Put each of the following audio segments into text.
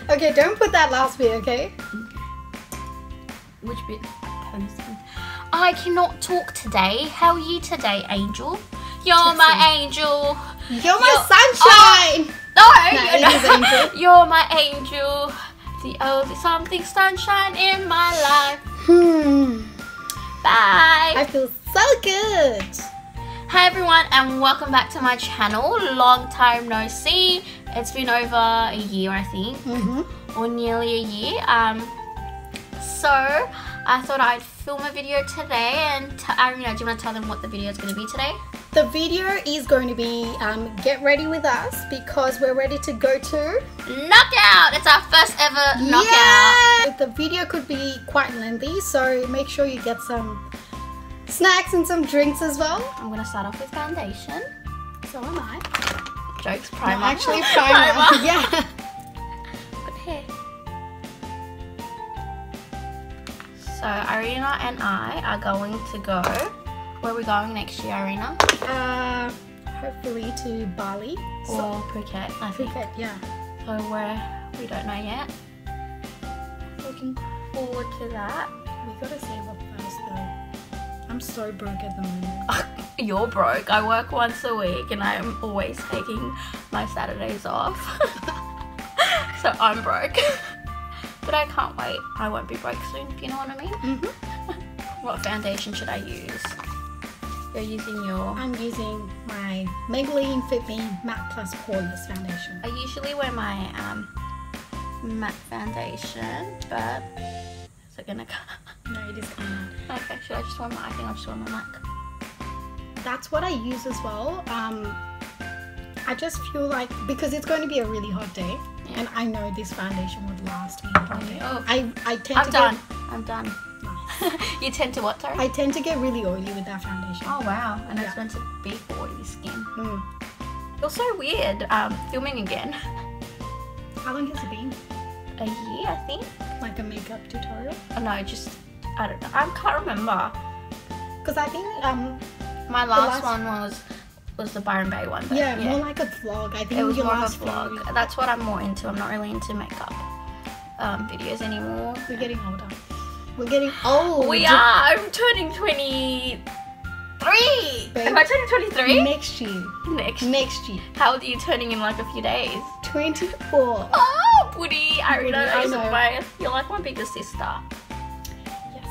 Okay, don't put that last bit, okay? Which bit? I cannot talk today. How are you today, Angel? You're my angel. You're my sunshine. No, it is Angel. You're my angel. The only something sunshine in my life. Bye. I feel so good. Hi everyone, and welcome back to my channel. Long time no see. It's been over a year, I think, or nearly a year. So I thought I'd film a video today, and Ireena, do you want to tell them what the video is going to be today? The video is going to be get ready with us because we're ready to go to Knockout. It's our first ever knockout. Yeah! The video could be quite lengthy, so make sure you get some snacks and some drinks as well. I'm going to start off with foundation. So am I. Jokes, primer. No, actually primer. Yeah. Good hair. So Ireena and I are going to go. Where are we going next year, Ireena? Hopefully to Bali or Phuket, I think. Phuket, yeah. So we don't know yet. Looking forward to that. We gotta save up first though. I'm so broke at the moment. You're broke. I work once a week and I'm always taking my Saturdays off. So I'm broke. But I can't wait. I won't be broke soon, if you know what I mean. What foundation should I use? You're using your... I'm using my Maybelline Fit Me Matte Plus Poreless foundation. I usually wear my matte foundation, but is it gonna come? No, it is coming out. Okay, should I just wear my... I think I'll just wear my MAC. That's what I use as well. I just feel like, because it's going to be a really hot day, and I know this foundation would last me a hot day. Oh. I tend I'm to done. get... I'm done. Nice. You tend to what, sorry? I tend to get really oily with that foundation. Oh wow, and it's meant to be for oily skin. It was so weird filming again. How long has it been? A year, I think. Like a makeup tutorial? Oh, no, just, I don't know. I can't remember. Because I think my last one was the Byron Bay one. But yeah, more like a vlog. I think it was your more of a last vlog. That's what I'm more into. I'm not really into makeup videos anymore. We're getting older. We're getting old. We are. I'm turning 23. Babe, am I turning 23? Next year. Next year. How old are you turning in like a few days? 24. Oh, Woody. Ireena, I know. You're like my bigger sister. Yes.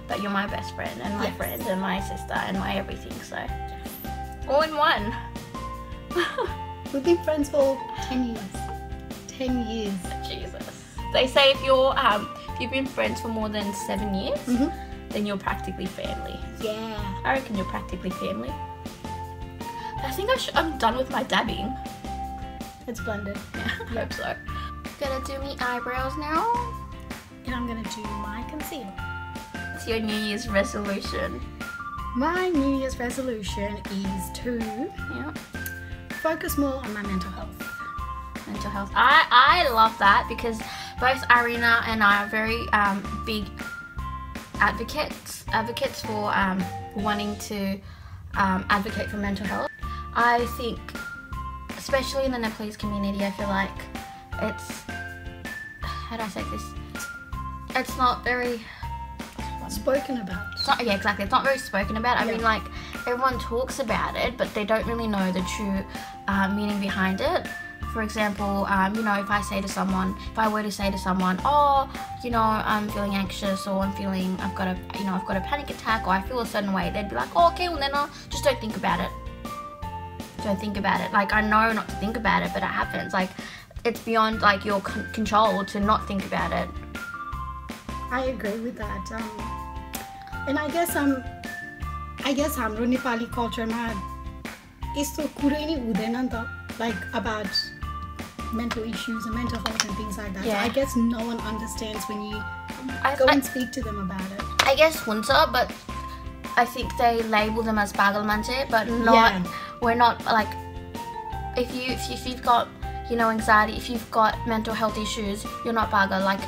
But you're my best friend and my friend and my sister and my everything, so all in one. We've been friends for 10 years. 10 years. Jesus. They say if you've been friends for more than 7 years, then you're practically family. Yeah. I reckon you're practically family. I think I'm done with my dabbing. It's blended. Yeah, I hope so. Gonna do me eyebrows now. And I'm gonna do my concealer. What's your New Year's resolution? My New Year's resolution is to focus more on my mental health. Mental health. I love that because both Ireena and I are very big advocates for wanting to advocate for mental health. I think, especially in the Nepalese community, I feel like it's, how do I say this? It's not very spoken about. Yeah, exactly. It's not very spoken about. I mean, like, everyone talks about it, but they don't really know the true meaning behind it. For example, you know, if I were to say to someone, oh, you know, I'm feeling anxious, or I've got a panic attack, or I feel a certain way, they'd be like, oh, okay, well then just don't think about it. Don't think about it. Like, I know not to think about it, but it happens. Like, it's beyond like your control to not think about it. I agree with that. And I guess हाम्रो नेपाली कल्चरमा यस्तो कुरै नै हुँदैन नि त, like about mental issues and mental health and things like that. Yeah. So I guess no one understands when you go and speak to them about it. I guess hunta, but I think they label them as pagal manche, but not. We're not like, if you've got, you know, anxiety, if you've got mental health issues, you're not pagal. Like,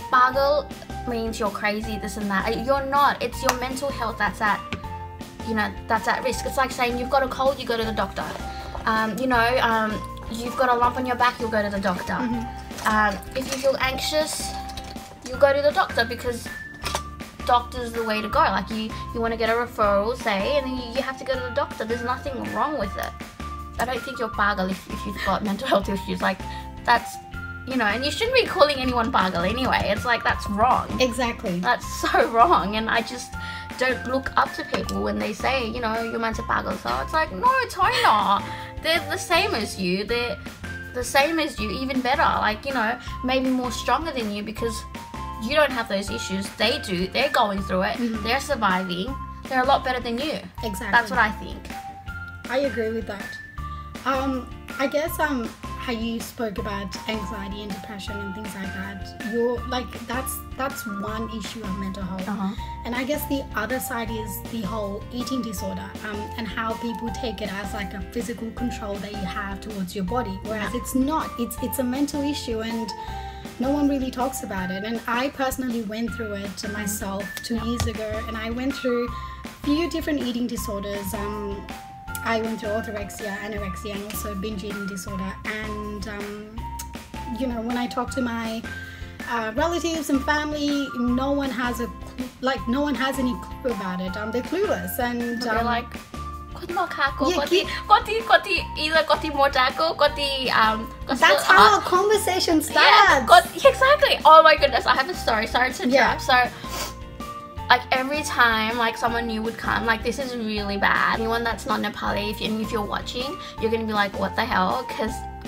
pagal means you're crazy, this and that. You're not. It's your mental health that's at risk. It's like saying you've got a cold, you go to the doctor. You know, you've got a lump on your back, you'll go to the doctor. If you feel anxious, you'll go to the doctor, because doctor's the way to go. Like you want to get a referral, say, and then you have to go to the doctor. There's nothing wrong with it. I don't think you're pagal if you've got mental health issues. Like, that's, you know, and you shouldn't be calling anyone pagal anyway. It's like, that's wrong. Exactly. That's so wrong, and I just don't look up to people when they say, you know, you're meant to pagal. So it's like, no, Tona, they're the same as you. They're the same as you, even better. Like, you know, maybe more stronger than you, because you don't have those issues. They do. They're going through it. They're surviving. They're a lot better than you. Exactly. That's what I think. I agree with that. I guess how you spoke about anxiety and depression and things like that. You're like, that's one issue of mental health. And I guess the other side is the whole eating disorder, and how people take it as like a physical control that you have towards your body, whereas it's not. It's a mental issue, and no one really talks about it. And I personally went through it myself 2 years ago, and I went through a few different eating disorders. I went through orthorexia, anorexia, and also binge eating disorder. And you know, when I talk to my relatives and family, no one has any clue about it. They're clueless, and they're like, that's how a conversation starts. Yeah, exactly. Oh my goodness, I have a story. Sorry to interrupt. So, like, every time like someone new would come, like, this is really bad. Anyone that's not Nepali, if you're watching, you're gonna be like, what the hell?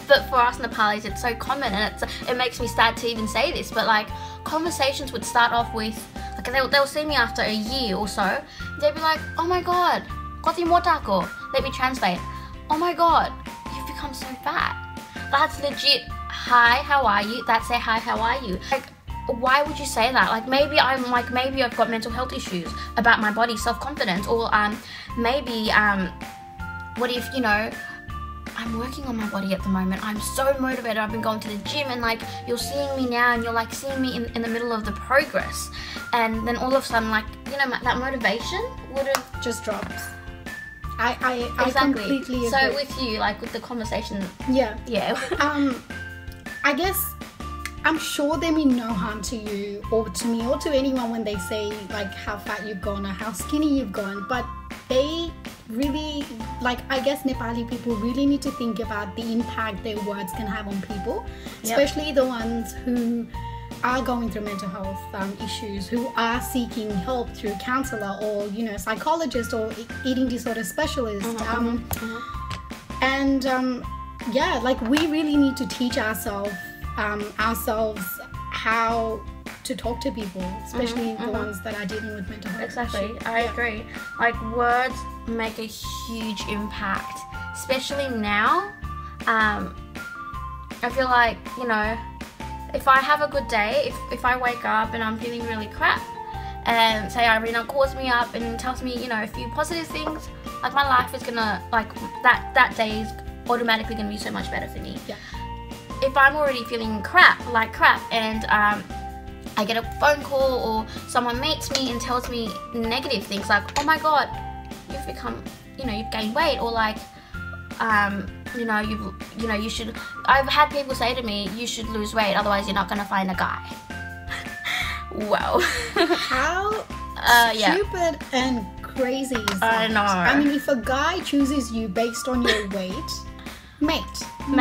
But for us Nepalis, it's so common, and it makes me sad to even say this. But like, conversations would start off with, like, they'll see me after a year or so. They'd be like, oh my god, koti motako. Let me translate. Oh my god, you've become so fat. That's legit. Hi, how are you? That's a hi, how are you? Like, why would you say that? Like, maybe I've got mental health issues about my body, self-confidence, or maybe what if, you know, I'm working on my body at the moment. I'm so motivated. I've been going to the gym, and like, you're seeing me now, and you're like seeing me in the middle of the progress, and then all of a sudden, like, you know, that motivation would have just dropped. I completely agree. So with you, like, with the conversation, yeah. I guess, I'm sure they mean no harm to you or to me or to anyone when they say like how fat you've gone or how skinny you've gone, but they really, like, I guess Nepali people really need to think about the impact their words can have on people, especially the ones who are going through mental health issues, who are seeking help through counselor or, you know, psychologist or eating disorder specialist. And yeah, like, we really need to teach ourselves how to talk to people, especially the ones that are dealing with mental health. Exactly, I agree. Like, words make a huge impact, especially now. I feel like, you know, if I have a good day, if I wake up and I'm feeling really crap, and say Ireena calls me up and tells me, you know, a few positive things, like, my life is gonna, like, that day is automatically gonna be so much better for me. Yeah. If I'm already feeling crap, and I get a phone call or someone meets me and tells me negative things, like, oh my god, you've become, you know, you've gained weight, or like, you should. I've had people say to me, you should lose weight, otherwise you're not gonna find a guy. Wow. How stupid and crazy is that? I know. I mean, if a guy chooses you based on your weight, mate,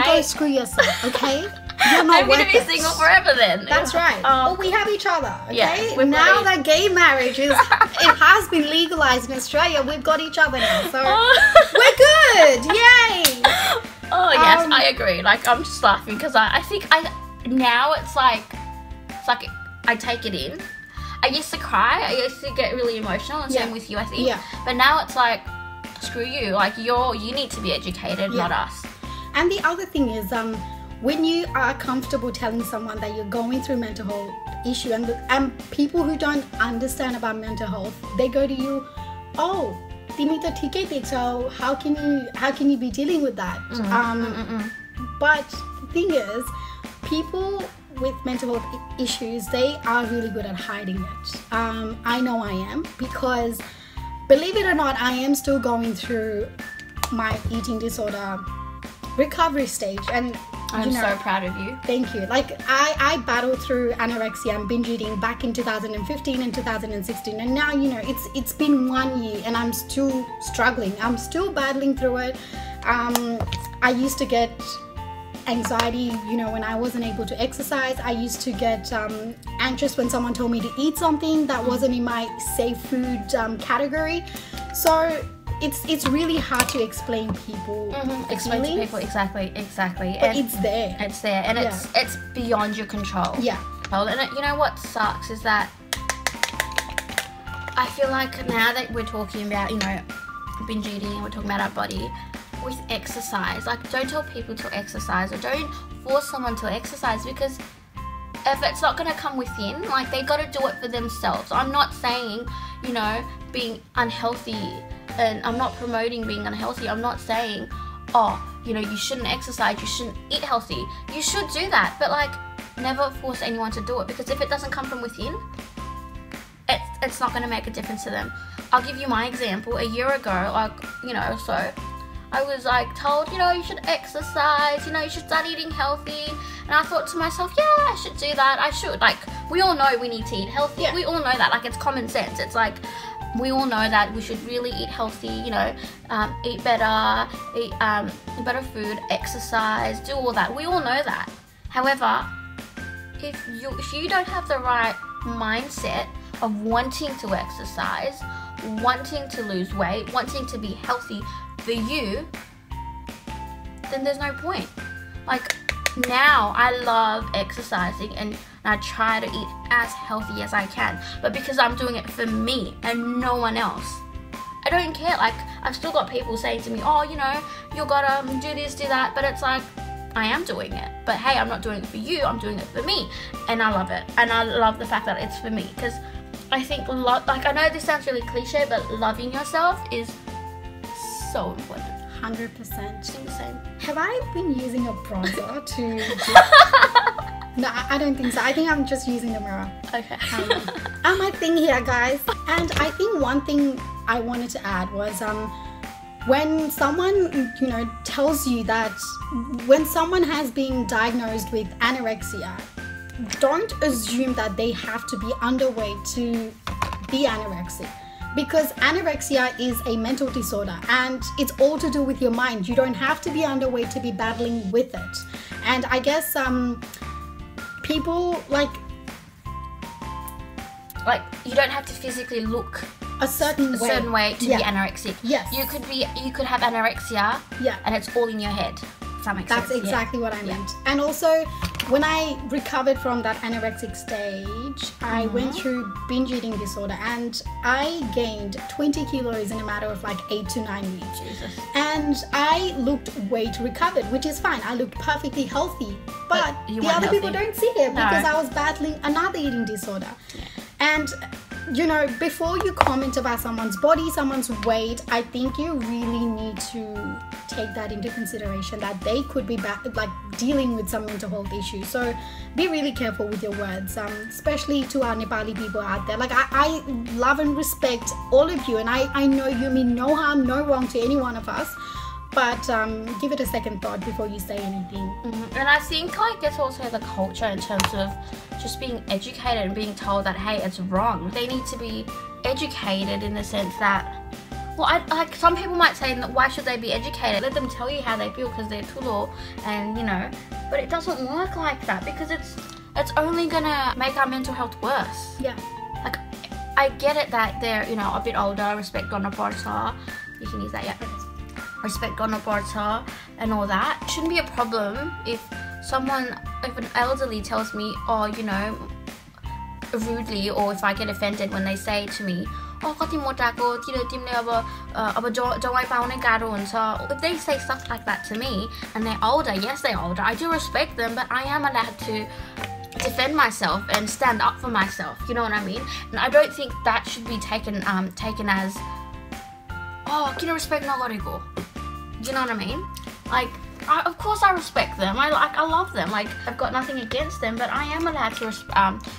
go screw yourself, okay? You're not I'm gonna be single forever then. That's right. Well, we have each other, okay? Yeah, now that gay marriage it has been legalized in Australia, we've got each other now, so we're good. Yay! Oh yes, I agree. Like, I'm just laughing because I think now it's like I take it in. I used to cry. I used to get really emotional, and same with you, I think. Yeah. But now it's like, screw you. Like, you need to be educated, not us. And the other thing is, when you are comfortable telling someone that you're going through mental health issue, and people who don't understand about mental health, they go to you, oh, Timi to thike dekchau, how can you be dealing with that? But the thing is, people with mental health issues, they are really good at hiding it. I know I am, because believe it or not, I am still going through my eating disorder recovery stage, and I'm so proud of you. Thank you. Like I battled through anorexia and binge eating back in 2015 and 2016, and now it's been 1 year and I'm still struggling. I'm still battling through it. I used to get anxiety, when I wasn't able to exercise. I used to get anxious when someone told me to eat something that wasn't in my safe food category. So it's really hard to explain people. Explain to people, exactly. But it's there. It's there, and it's beyond your control. Yeah. And you know what sucks is that I feel like now that we're talking about, binge eating, and we're talking about our body, with exercise, like, don't tell people to exercise, or don't force someone to exercise, because if it's not going to come within, like, they got to do it for themselves. I'm not saying, being unhealthy, and I'm not promoting being unhealthy. I'm not saying, you shouldn't exercise, you shouldn't eat healthy. You should do that, but, like, never force anyone to do it, because if it doesn't come from within, it's not going to make a difference to them. I'll give you my example. A year ago, so I was told, you should exercise, you should start eating healthy. And I thought to myself, yeah, I should do that. I should. Like, we all know we need to eat healthy. Yeah. We all know that. Like, it's common sense. It's like, we all know that we should really eat healthy, eat better, eat better food, exercise, do all that. We all know that. However, if you don't have the right mindset of wanting to exercise, wanting to lose weight, wanting to be healthy for you, then there's no point. Like, now I love exercising and I try to eat as healthy as I can, but because I'm doing it for me and no one else, I don't care. Like, I've still got people saying to me, you gotta do this, do that, but it's like, I am doing it, but hey, I'm not doing it for you, I'm doing it for me, and I love it, and I love the fact that it's for me, because I think I know this sounds really cliche, but loving yourself is so important. 100%. Same. Have I been using a bronzer to... No, I don't think so. I think I'm just using the mirror. Okay. I'm my thing here, guys. And I think one thing I wanted to add was when someone, tells you that when someone has been diagnosed with anorexia, don't assume that they have to be underweight to be anorexic. Because anorexia is a mental disorder and it's all to do with your mind. You don't have to be underweight to be battling with it. And I guess people like you don't have to physically look a certain way to be anorexic. Yes. You could have anorexia, and it's all in your head. Does that make sense? That's exactly what I meant. And also, when I recovered from that anorexic stage, I went through binge eating disorder and I gained 20 kilos in a matter of 8 to 9 weeks. Jesus. And I looked weight recovered, which is fine. I looked perfectly healthy. But the other people don't see it because I was battling another eating disorder. Yeah. And before you comment about someone's body, someone's weight, I think you really need to take that into consideration, that they could be dealing with some mental health issues. So be really careful with your words, especially to our Nepali people out there. I love and respect all of you, and I know you mean no harm, no wrong to any one of us. But give it a second thought before you say anything. And I think it's also the culture in terms of just being educated and being told that, hey, it's wrong. They need to be educated in the sense that, some people might say, why should they be educated? Let them tell you how they feel because they're tulo, and but it doesn't work like that, because it's only gonna make our mental health worse. Yeah. I get it that they're a bit older, respect gonna porta. You can use that, yeah. Respect gonna porta and all that. It shouldn't be a problem if an elderly tells me, rudely, or if I get offended when they say to me, kati motaको, तिमीले अब जवाई पाउनै गाह्रो हुन्छ. If they say stuff like that to me and they're older, yes, they're older, I do respect them, but I am allowed to defend myself and stand up for myself, you know what I mean? And I don't think that should be taken as किन respect नगरेको. You know what I mean? Of course I respect them. I love them. I've got nothing against them, but I am allowed to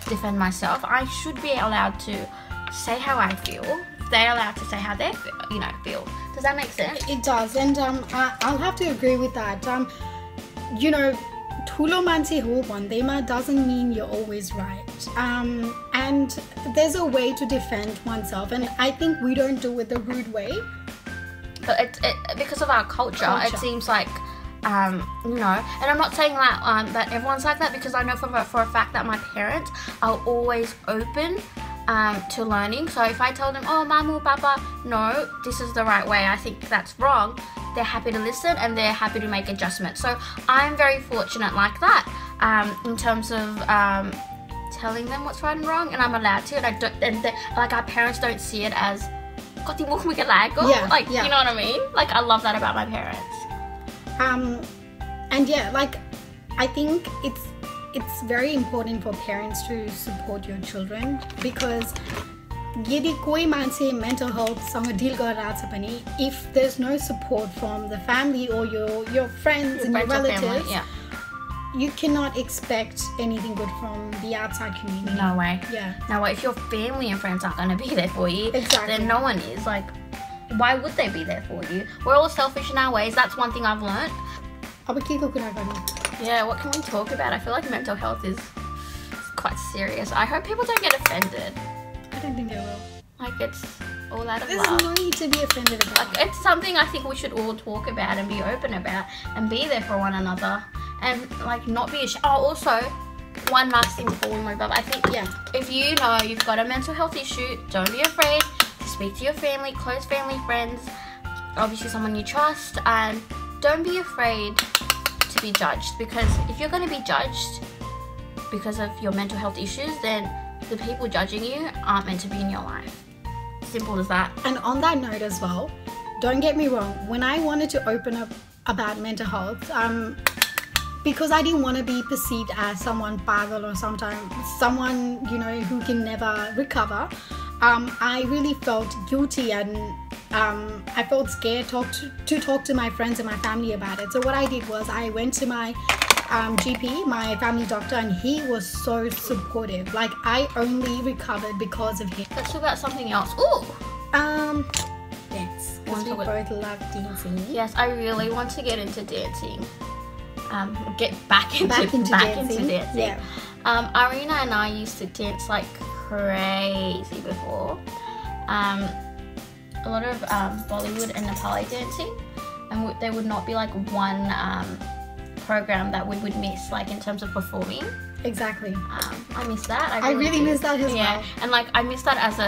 defend myself. I should be allowed to say how I feel. If they're allowed to say how they feel. Does that make sense? It does, and I'll have to agree with that. You know, ठुलो मान्छे हो भन्दैमा doesn't mean you're always right. And there's a way to defend oneself, and I think we don't do it the rude way. But it because of our culture, it seems like, you know, and I'm not saying that everyone's like that, because I know for a fact that my parents are always open to learning. So if I tell them, oh, mamu, papa, no, this is the right way, I think that's wrong, they're happy to listen and they're happy to make adjustments. So I'm very fortunate like that, in terms of telling them what's right and wrong, and I'm allowed to, and I don't, and like our parents don't see it as you know what I mean? Like, I love that about my parents. And yeah, like, I think it's very important for parents to support your children, because यदि कोही मान्छे mental health सँग deal गरिरहेछ भने, if there's no support from the family or your friends and your relatives, you cannot expect anything good from the outside community. No way. Yeah. No way. If your family and friends aren't going to be there for you, exactly, then no one is. Like, why would they be there for you? We're all selfish in our ways. That's one thing I've learned. Yeah, what can we talk about? I feel like mental health is quite serious. I hope people don't get offended. I don't think they will. Like, it's all out of There's love. no need to be offended about. Like, it's something I think we should all talk about and be open about and be there for one another and, like, not be ashamed. Oh, also, one last thing before we move up. I think, if you know you've got a mental health issue, don't be afraid to speak to your family, close family, friends, obviously someone you trust, and don't be afraid to be judged, because if you're going to be judged because of your mental health issues, then the people judging you aren't meant to be in your life. Simple as that. And on that note as well, don't get me wrong, when I wanted to open up about mental health, because I didn't want to be perceived as someone pagal or someone, you know, who can never recover, I really felt guilty, and I felt scared to talk to my friends and my family about it. So what I did was I went to my GP, my family doctor, and he was so supportive. Like, I only recovered because of him. Let's talk about something else. Ooh! Dance. Because we both love dancing. Yes, I really want to get into dancing. Get back into dancing. Yeah. Ireena and I used to dance like crazy before. A lot of Bollywood and Nepali dancing, and there would not be like one program that we would miss, like, in terms of performing. Exactly. I miss that. I really miss that as well. And like, I miss that as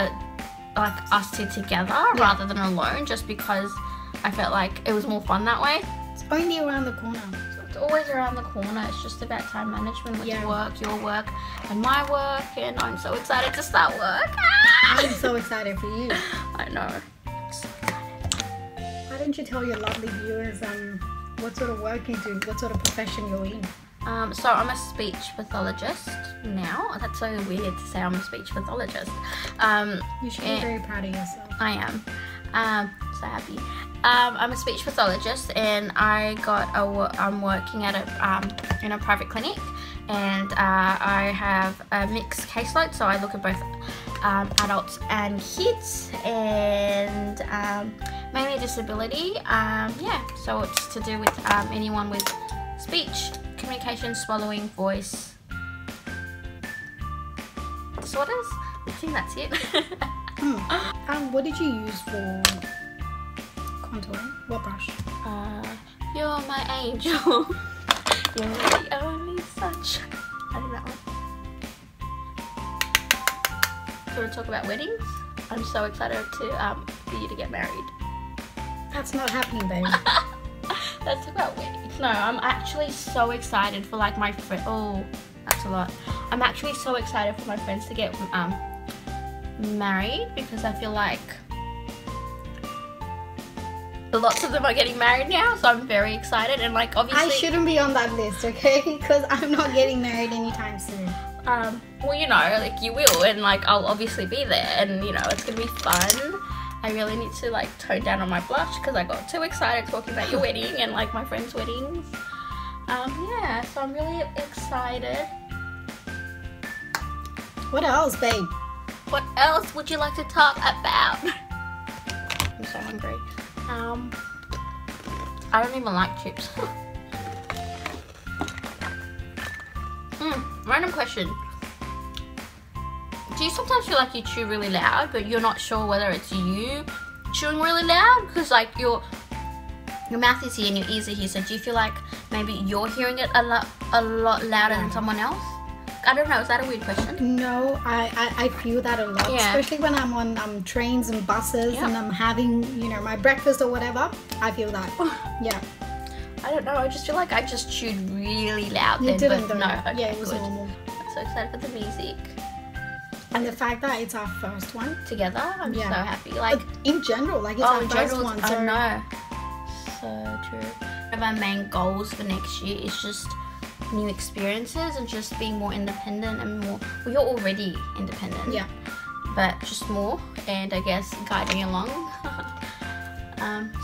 us two together rather than alone, just because I felt like it was more fun that way. It's only around the corner. It's always around the corner. It's just about time management with work, your work, and my work, and I'm so excited to start work. I'm so excited for you. I know. I'm so excited. Why don't you tell your lovely viewers what sort of work you do, what sort of profession you're in? So I'm a speech pathologist now. That's so weird to say I'm a speech pathologist. You should be very proud of yourself. I am. So happy. I'm a speech pathologist, and I'm working at in a private clinic, and I have a mixed caseload, so I look at both adults and kids, and mainly disability. So it's to do with anyone with speech, communication, swallowing, voice disorders. I think that's it. What did you use for contouring? What brush? You're my angel. You're the only sunshine. I think that one. Do you want to talk about weddings? I'm so excited for you to get married. That's not happening, babe. Let's talk about weddings. No, I'm actually so excited for like my friend. Oh, that's a lot. I'm actually so excited for my friends to get married, because I feel like lots of them are getting married now, so I'm very excited. And like, obviously I shouldn't be on that list, okay? Because I'm not getting married anytime soon. Well, you know, like, you will, and like, I'll obviously be there, and you know, it's gonna be fun. I really need to like tone down on my blush, because I got too excited talking about your wedding and like my friends' weddings. So I'm really excited. What else, babe? What else would you like to talk about? so hungry. I don't even like chips. Random question. Do you sometimes feel like you chew really loud, but you're not sure whether it's you chewing really loud? Because like your mouth is here and your ears are here, so do you feel like maybe you're hearing it a lot louder than someone else? I don't know, is that a weird question? No, I feel that a lot, especially when I'm on trains and buses and I'm having, you know, my breakfast or whatever. I feel that. Yeah. I don't know, I just feel like I just chewed really loud You then. didn't but though. No, okay, yeah, it was good. normal. I'm so excited for the music. And the fact that it's our first one. Together, I'm so happy. Like in general, like it's our in first general, one. I So know. So true. One of our main goals for next year is just new experiences and just being more independent and more. Well, you're already independent. Yeah. But just more, and I guess guiding along.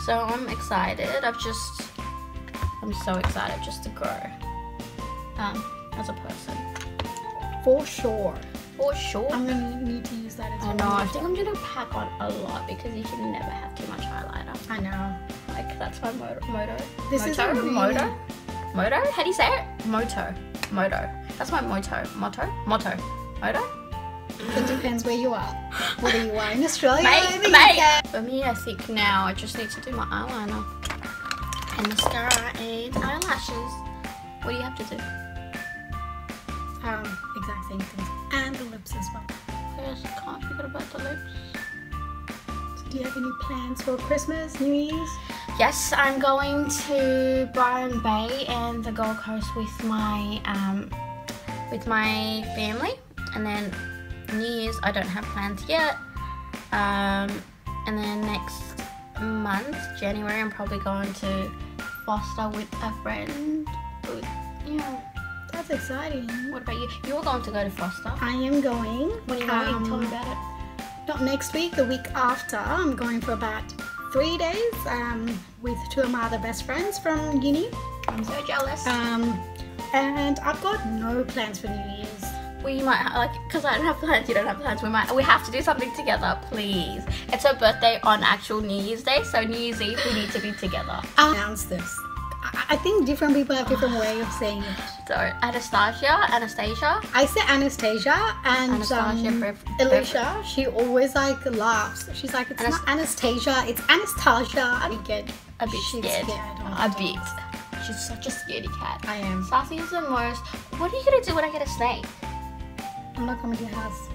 So I'm excited. I'm so excited just to grow as a person. for sure. For sure. I'm gonna need to use that as well. I know. I think I'm gonna pack on a lot because you can never have too much highlighter. I know. Like that's my motto. This is Motto? a really... Motto? How do you say it? Motto. That's my motto. Motto. Motto. It depends where you are. Whether you are in Australia or in the Mate. UK. For me, I think now I just need to do my eyeliner and mascara and eyelashes. What do you have to do? Exact same things. And the lips as well. Yes, I can't forget about the lips. So do you have any plans for Christmas, New Year's? Yes, I'm going to Byron Bay and the Gold Coast with my family, and then New Year's I don't have plans yet. And then next month, January, I'm probably going to Foster with a friend. Yeah. That's exciting. What about you? You're going to go to Foster. I am going. When are you going? Tell me about it. Not next week, the week after. I'm going for about 3 days with two of my other best friends from uni. I'm so jealous. And I've got no plans for New Year's. We might because I don't have plans, you don't have plans. We have to do something together, please. It's her birthday on actual New Year's Day, so New Year's Eve we need to be together. I'll announce this. I think different people have different way of saying it. So Anastasia. I say Anastasia and Anastasia, Alicia. She always like laughs. She's like, it's not Anastasia, it's Anastasia. I get a bit scared. A bit. She's such a scaredy cat. I am. Sassy is the most. What are you gonna do when I get a snake? I'm not coming to your house.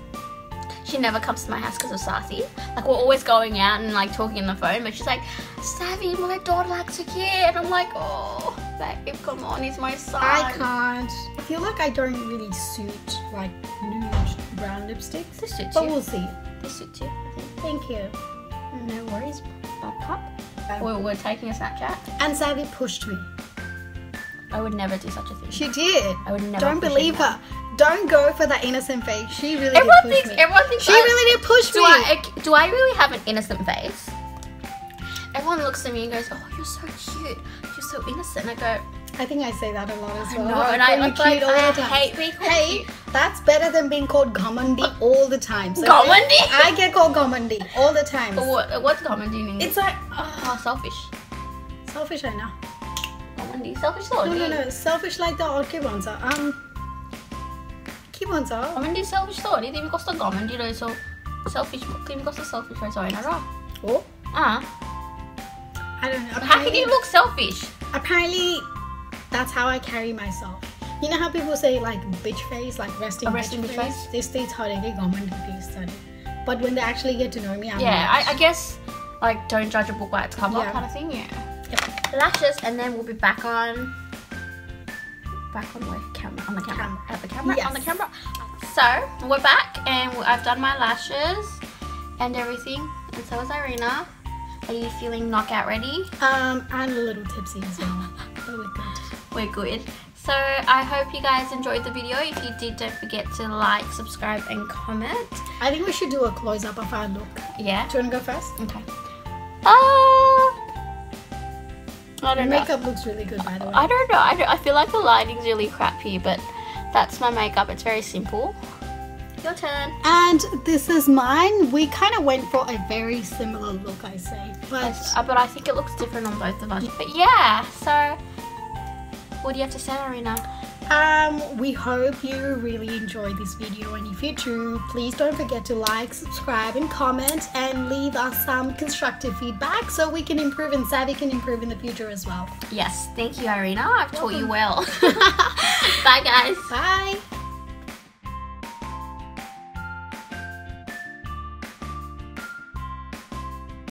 She never comes to my house because of Sassy. Like we're always going out and like talking on the phone, but she's like, Savi, my dog likes a kid. And I'm like, oh, babe, come on, he's my son. I can't. I feel like I don't really suit like nude brown lipsticks. This suits but you. we'll see. This suits you, I think. Thank you. No worries, buttercup. We're taking a Snapchat. And Savi pushed me. I would never do such a thing. She did. I would never. Don't believe her. Don't go for that innocent face. She really Everyone did push me. Everyone thinks she really did push me. Do I really have an innocent face? Everyone looks at me and goes, "Oh, you're so cute. You're so innocent." And I go, I think I say that a lot as well. No, and I call you cute all the time. hate being called Hey, cute. that's better than being called Gamandi all the time. So Gamandi? I get called Gamandi all the time. What's Gamandi in English? It's like selfish. selfish, I know. Gamandi, selfish though. No. Selfish like the old kibonza. Kibonza. Gamandi selfish though. Hindi mi gusto Gamandi rin so selfish. Hindi mi gusto selfish rin so inara. Oh. I don't know. How can you look selfish? Apparently, that's how I carry myself. You know how people say like bitch face, like resting bitch face? They stay Gamandi face. But when they actually get to know me, I'm I guess like don't judge a book by its cover kind of thing. Yeah. Yep. Lashes, and then we'll be back on where? On the camera. At the camera. Yes. On the camera. So we're back, and I've done my lashes and everything, and so is Ireena. Are you feeling knockout ready? I'm a little tipsy as well, but we're good. We're good. So I hope you guys enjoyed the video. If you did, don't forget to like, subscribe, and comment. I think we should do a close up of our look. Yeah. Do you want to go first? Okay. I don't know. Makeup looks really good, by the way. I don't know. I feel like the lighting's really crappy, but that's my makeup. It's very simple. Your turn. And this is mine. We kind of went for a very similar look, I say. But But I think it looks different on both of us. But yeah, so what do you have to say, Ireena? we hope you really enjoyed this video, and if you do, please don't forget to like, subscribe and comment, and leave us some constructive feedback so we can improve and Savi can improve in the future as well. Yes, thank you, Ireena. I've taught you well. Bye, guys. Bye.